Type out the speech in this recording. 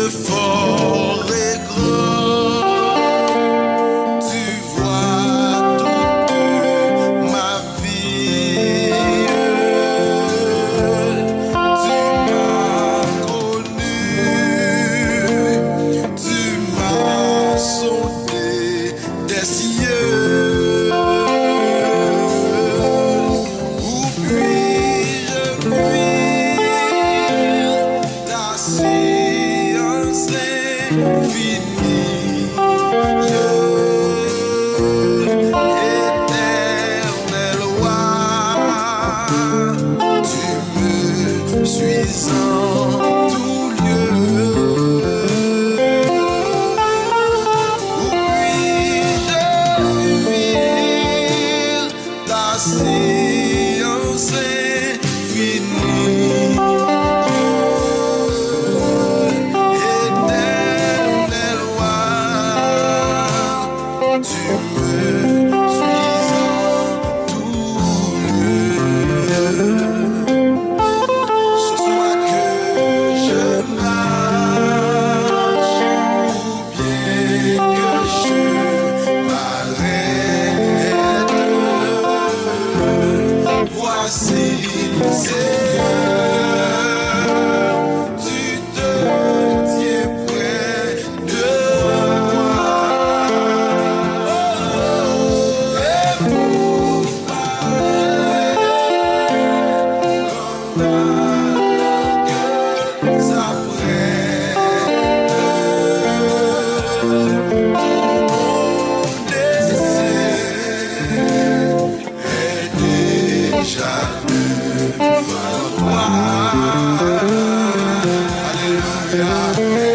fort et grand, tu vois toute ma vie, tu m'as connu, tu m'as sondé des cieux, où puis-je fuir ta science infinie, éternel roi, tu me suis en tout lieu. Où puis-je fuir ta science infinie, éternel roi, tu me suis en tout lieu. Soit que je marche ou bien que je m'arrête, voici Seigneur, tu te tiens près de moi. Et pour parler comme la s'apprête, mon désir est déjà devant toi. Alléluia.